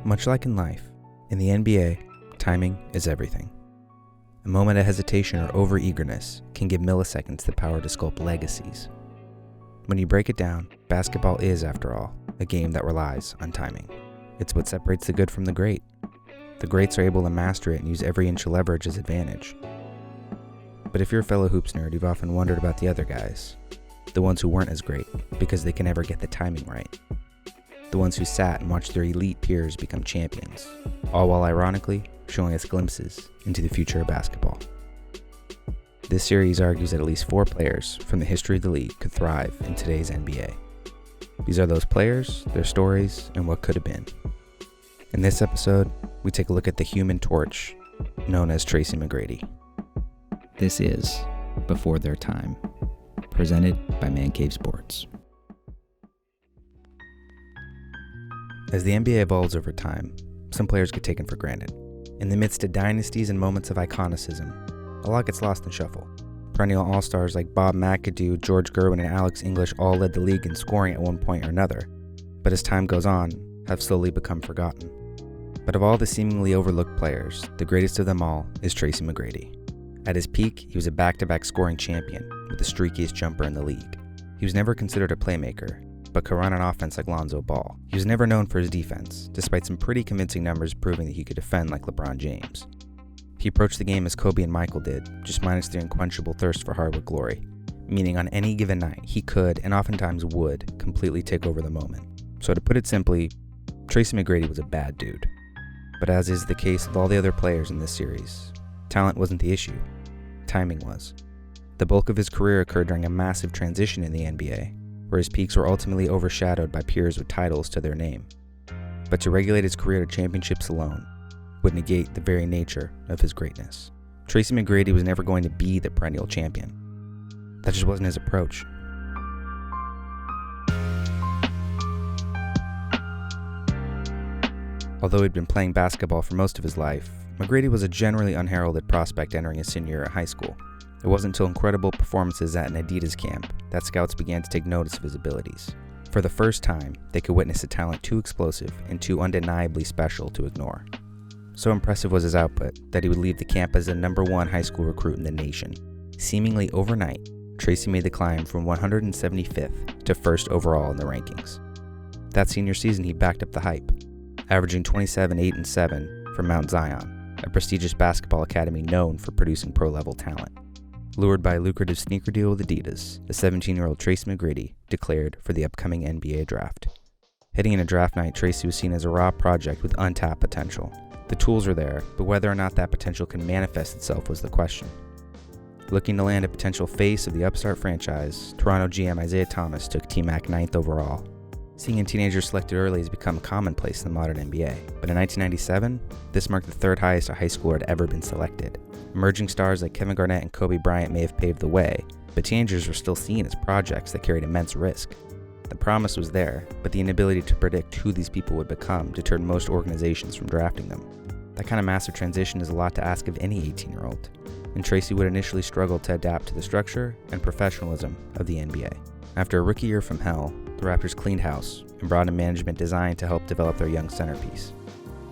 Much like in life, in the NBA, timing is everything. A moment of hesitation or overeagerness can give milliseconds the power to sculpt legacies. When you break it down, basketball is, after all, a game that relies on timing. It's what separates the good from the great. The greats are able to master it and use every inch of leverage as advantage. But if you're a fellow hoops nerd, you've often wondered about the other guys, the ones who weren't as great because they can never get the timing right. The ones who sat and watched their elite peers become champions, all while ironically showing us glimpses into the future of basketball. This series argues that at least 4 players from the history of the league could thrive in today's NBA. These are those players, their stories, and what could have been. In this episode, we take a look at the human torch known as Tracy McGrady. This is Before Their Time, presented by Man Cave Sports. As the NBA evolves over time, some players get taken for granted. In the midst of dynasties and moments of iconicism, a lot gets lost in shuffle. Perennial all-stars like Bob McAdoo, George Gerwin, and Alex English all led the league in scoring at one point or another, but as time goes on, have slowly become forgotten. But of all the seemingly overlooked players, the greatest of them all is Tracy McGrady. At his peak, he was a back-to-back scoring champion with the streakiest jumper in the league. He was never considered a playmaker, but could run an offense like Lonzo Ball. He was never known for his defense, despite some pretty convincing numbers proving that he could defend like LeBron James. He approached the game as Kobe and Michael did, just minus their unquenchable thirst for hardwood glory, meaning on any given night, he could, and oftentimes would, completely take over the moment. So to put it simply, Tracy McGrady was a bad dude. But as is the case with all the other players in this series, talent wasn't the issue, timing was. The bulk of his career occurred during a massive transition in the NBA, where his peaks were ultimately overshadowed by peers with titles to their name. But to regulate his career to championships alone would negate the very nature of his greatness. Tracy McGrady was never going to be the perennial champion. That just wasn't his approach. Although he'd been playing basketball for most of his life, McGrady was a generally unheralded prospect entering his senior year at high school. It wasn't until incredible performances at an Adidas camp that scouts began to take notice of his abilities. For the first time, they could witness a talent too explosive and too undeniably special to ignore. So impressive was his output that he would leave the camp as the #1 high school recruit in the nation. Seemingly overnight, Tracy made the climb from 175th to 1st overall in the rankings. That senior season, he backed up the hype, averaging 27, 8, and 7 from Mount Zion, a prestigious basketball academy known for producing pro-level talent. Lured by a lucrative sneaker deal with Adidas, the 17-year-old Tracy McGrady declared for the upcoming NBA draft. Heading into draft night, Tracy was seen as a raw project with untapped potential. The tools were there, but whether or not that potential can manifest itself was the question. Looking to land a potential face of the upstart franchise, Toronto GM Isaiah Thomas took T-Mac 9th overall. Seeing a teenager selected early has become commonplace in the modern NBA, but in 1997, this marked the 3rd highest a high schooler had ever been selected. Emerging stars like Kevin Garnett and Kobe Bryant may have paved the way, but teenagers were still seen as projects that carried immense risk. The promise was there, but the inability to predict who these people would become deterred most organizations from drafting them. That kind of massive transition is a lot to ask of any 18-year-old, and Tracy would initially struggle to adapt to the structure and professionalism of the NBA. After a rookie year from hell, the Raptors cleaned house and brought in management designed to help develop their young centerpiece.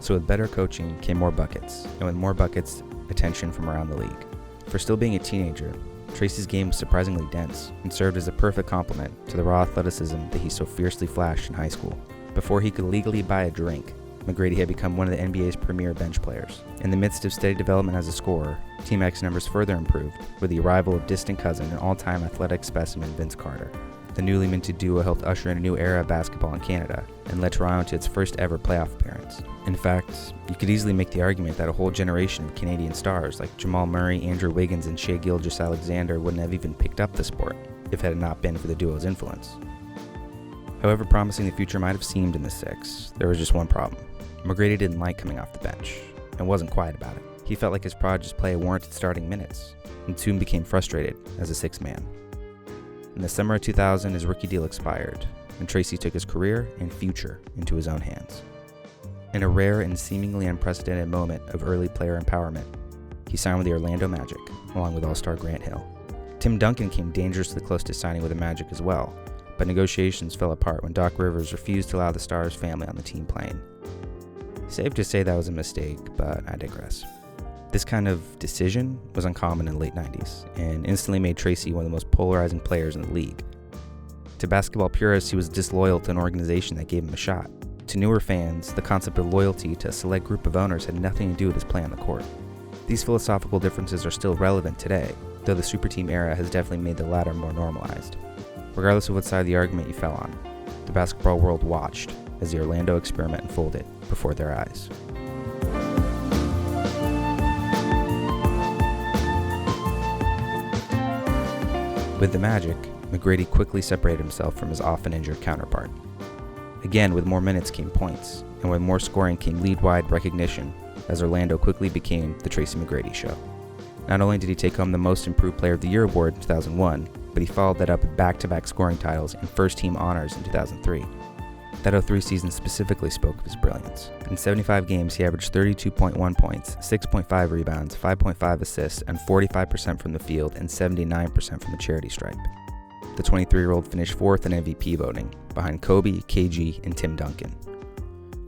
So with better coaching came more buckets, and with more buckets, attention from around the league. For still being a teenager, Tracy's game was surprisingly dense and served as a perfect complement to the raw athleticism that he so fiercely flashed in high school. Before he could legally buy a drink, McGrady had become one of the NBA's premier bench players. In the midst of steady development as a scorer, T-Mac's numbers further improved with the arrival of distant cousin and all-time athletic specimen Vince Carter. The newly minted duo helped usher in a new era of basketball in Canada and led Toronto to its first ever playoff appearance. In fact, you could easily make the argument that a whole generation of Canadian stars like Jamal Murray, Andrew Wiggins, and Shai Gilgeous-Alexander wouldn't have even picked up the sport if it had not been for the duo's influence. However promising the future might have seemed in the Six, there was just one problem. McGrady didn't like coming off the bench and wasn't quiet about it. He felt like his prodigious play warranted starting minutes and soon became frustrated as a sixth man. In the summer of 2000, his rookie deal expired, and Tracy took his career and future into his own hands. In a rare and seemingly unprecedented moment of early player empowerment, he signed with the Orlando Magic, along with all-star Grant Hill. Tim Duncan came dangerously close to signing with the Magic as well, but negotiations fell apart when Doc Rivers refused to allow the Stars family on the team plane. Safe to say that was a mistake, but I digress. This kind of decision was uncommon in the late 90s and instantly made Tracy one of the most polarizing players in the league. To basketball purists, he was disloyal to an organization that gave him a shot. To newer fans, the concept of loyalty to a select group of owners had nothing to do with his play on the court. These philosophical differences are still relevant today, though the super team era has definitely made the latter more normalized. Regardless of what side of the argument you fell on, the basketball world watched as the Orlando experiment unfolded before their eyes. With the Magic, McGrady quickly separated himself from his often injured counterpart. Again, with more minutes came points, and with more scoring came league-wide recognition, as Orlando quickly became the Tracy McGrady Show. Not only did he take home the Most Improved Player of the Year award in 2001, but he followed that up with back-to-back scoring titles and first-team honors in 2003. That 03 season specifically spoke of his brilliance. In 75 games, he averaged 32.1 points, 6.5 rebounds, 5.5 assists, and 45% from the field and 79% from the charity stripe. The 23-year-old finished fourth in MVP voting, behind Kobe, KG, and Tim Duncan.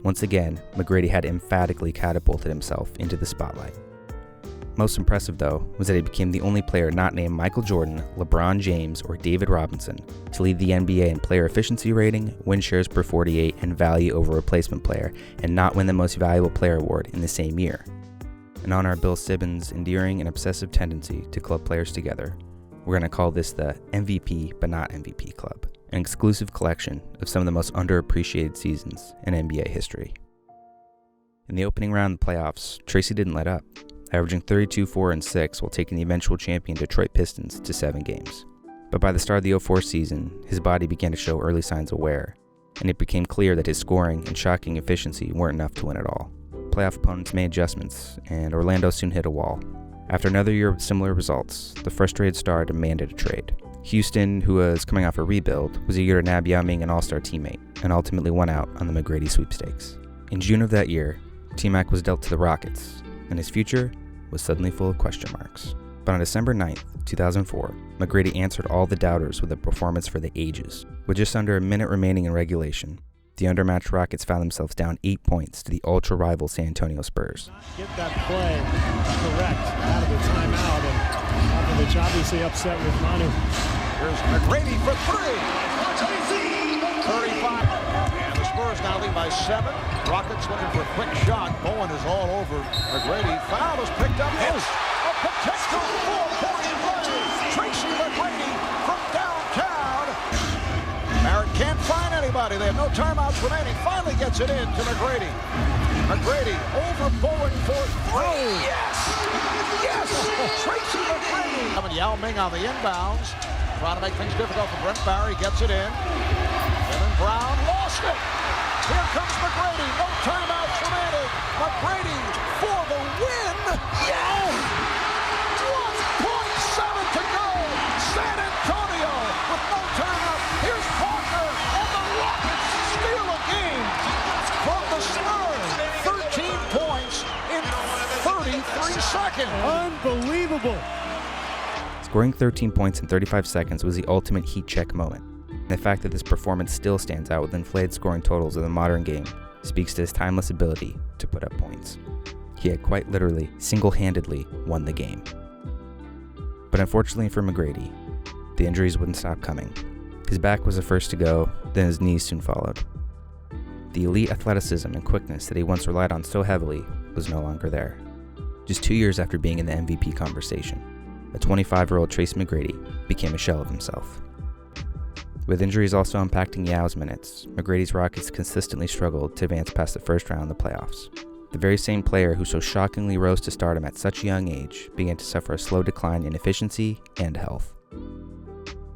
Once again, McGrady had emphatically catapulted himself into the spotlight. Most impressive, though, was that he became the only player not named Michael Jordan, LeBron James, or David Robinson to lead the NBA in player efficiency rating, win shares per 48, and value over replacement player, and not win the Most Valuable Player award in the same year. In honor of Bill Simmons' endearing and obsessive tendency to club players together, we're going to call this the MVP but not MVP Club, an exclusive collection of some of the most underappreciated seasons in NBA history. In the opening round of the playoffs, Tracy didn't let up, averaging 32, 4, and 6 while taking the eventual champion Detroit Pistons to 7 games. But by the start of the 04 season, his body began to show early signs of wear, and it became clear that his scoring and shocking efficiency weren't enough to win at all. Playoff opponents made adjustments, and Orlando soon hit a wall. After another year with similar results, the frustrated star demanded a trade. Houston, who was coming off a rebuild, was eager to nab Yao Ming, an all-star teammate, and ultimately won out on the McGrady sweepstakes. In June of that year, T-Mac was dealt to the Rockets, and his future was suddenly full of question marks. But on December 9th, 2004, McGrady answered all the doubters with a performance for the ages. With just under a minute remaining in regulation, the undermatched Rockets found themselves down 8 points to the ultra-rival San Antonio Spurs. Get that play correct out of the timeout, and Popovich obviously upset with Manu. Here's McGrady for 3. 35. And the Spurs now lead by 7. Rockets looking for a quick shot. Bowen is all over McGrady. Foul is picked up. Hits a potential 4-point play. Tracy McGrady from downtown. Barrett can't find anybody. They have no timeouts remaining. Finally gets it in to McGrady. McGrady over Bowen for 3. Yes! Yes! Tracy McGrady. Yao Ming on the inbounds. Trying to make things difficult for Brent Barry. Gets it in. Kevin Brown lost it. Here comes McGrady. No timeouts remaining. McGrady for the win. Yes! 1.7 to go. San Antonio with no timeout. Here's Parker, and the Rockets steal a game from the Spurs. 13 points in 33 seconds. Unbelievable. Scoring 13 points in 35 seconds was the ultimate heat check moment. And the fact that this performance still stands out with inflated scoring totals of the modern game speaks to his timeless ability to put up points. He had quite literally, single-handedly won the game. But unfortunately for McGrady, the injuries wouldn't stop coming. His back was the first to go, then his knees soon followed. The elite athleticism and quickness that he once relied on so heavily was no longer there. Just 2 years after being in the MVP conversation, a 25-year-old Tracy McGrady became a shell of himself. With injuries also impacting Yao's minutes, McGrady's Rockets consistently struggled to advance past the first round of the playoffs. The very same player who so shockingly rose to stardom at such a young age began to suffer a slow decline in efficiency and health.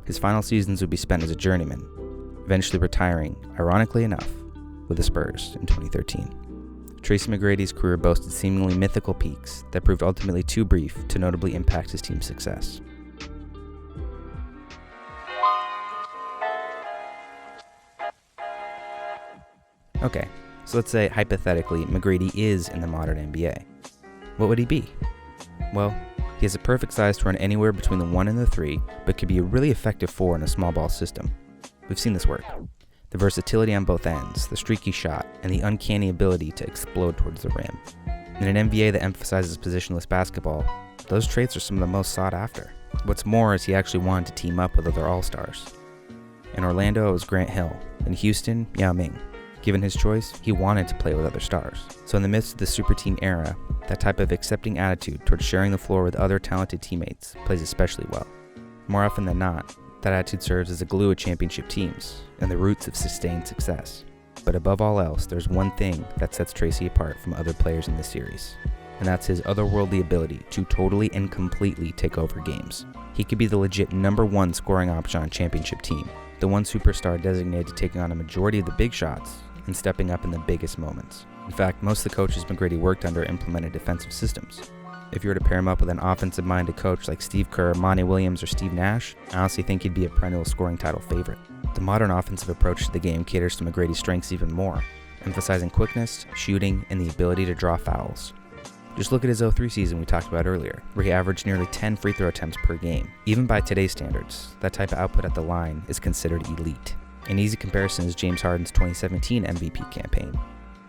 His final seasons would be spent as a journeyman, eventually retiring, ironically enough, with the Spurs in 2013. Tracy McGrady's career boasted seemingly mythical peaks that proved ultimately too brief to notably impact his team's success. Okay, so let's say hypothetically McGrady is in the modern NBA. What would he be? Well, he has a perfect size to run anywhere between the 1 and the 3, but could be a really effective 4 in a small ball system. We've seen this work. The versatility on both ends, the streaky shot, and the uncanny ability to explode towards the rim. In an NBA that emphasizes positionless basketball, those traits are some of the most sought after. What's more is he actually wanted to team up with other All-Stars. In Orlando, it was Grant Hill. In Houston, Yao Ming. Given his choice, he wanted to play with other stars. So in the midst of the super team era, that type of accepting attitude towards sharing the floor with other talented teammates plays especially well. More often than not, that attitude serves as a glue of championship teams and the roots of sustained success. But above all else, there's one thing that sets Tracy apart from other players in this series, and that's his otherworldly ability to totally and completely take over games. He could be the legit #1 scoring option on a championship team, the one superstar designated to taking on a majority of the big shots and stepping up in the biggest moments. In fact, most of the coaches McGrady worked under implemented defensive systems. If you were to pair him up with an offensive-minded coach like Steve Kerr, Monty Williams, or Steve Nash, I honestly think he'd be a perennial scoring title favorite. The modern offensive approach to the game caters to McGrady's strengths even more, emphasizing quickness, shooting, and the ability to draw fouls. Just look at his 03 season we talked about earlier, where he averaged nearly 10 free throw attempts per game. Even by today's standards, that type of output at the line is considered elite. An easy comparison is James Harden's 2017 MVP campaign,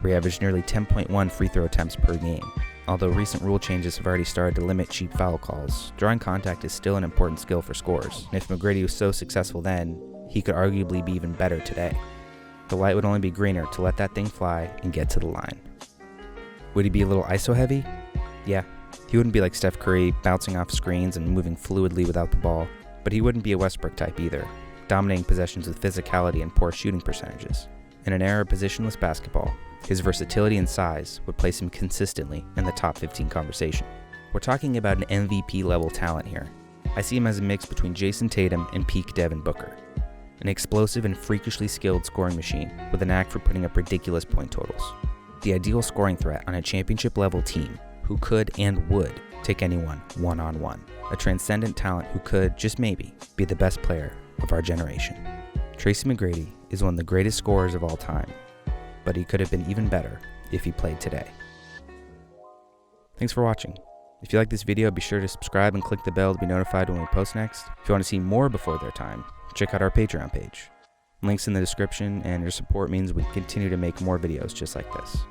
where he averaged nearly 10.1 free throw attempts per game. Although recent rule changes have already started to limit cheap foul calls, drawing contact is still an important skill for scorers, and if McGrady was so successful then, he could arguably be even better today. The light would only be greener to let that thing fly and get to the line. Would he be a little ISO heavy? Yeah. He wouldn't be like Steph Curry, bouncing off screens and moving fluidly without the ball, but he wouldn't be a Westbrook type either, dominating possessions with physicality and poor shooting percentages. In an era of positionless basketball, his versatility and size would place him consistently in the top 15 conversation. We're talking about an MVP level talent here. I see him as a mix between Jason Tatum and peak Devin Booker. An explosive and freakishly skilled scoring machine with a knack for putting up ridiculous point totals. The ideal scoring threat on a championship level team who could and would take anyone one-on-one. A transcendent talent who could, just maybe, be the best player of our generation. Tracy McGrady is one of the greatest scorers of all time, but he could have been even better if he played today. Thanks for watching. If you like this video, be sure to subscribe and click the bell to be notified when we post next. If you want to see more before their time, check out our Patreon page. Links in the description, and your support means we continue to make more videos just like this.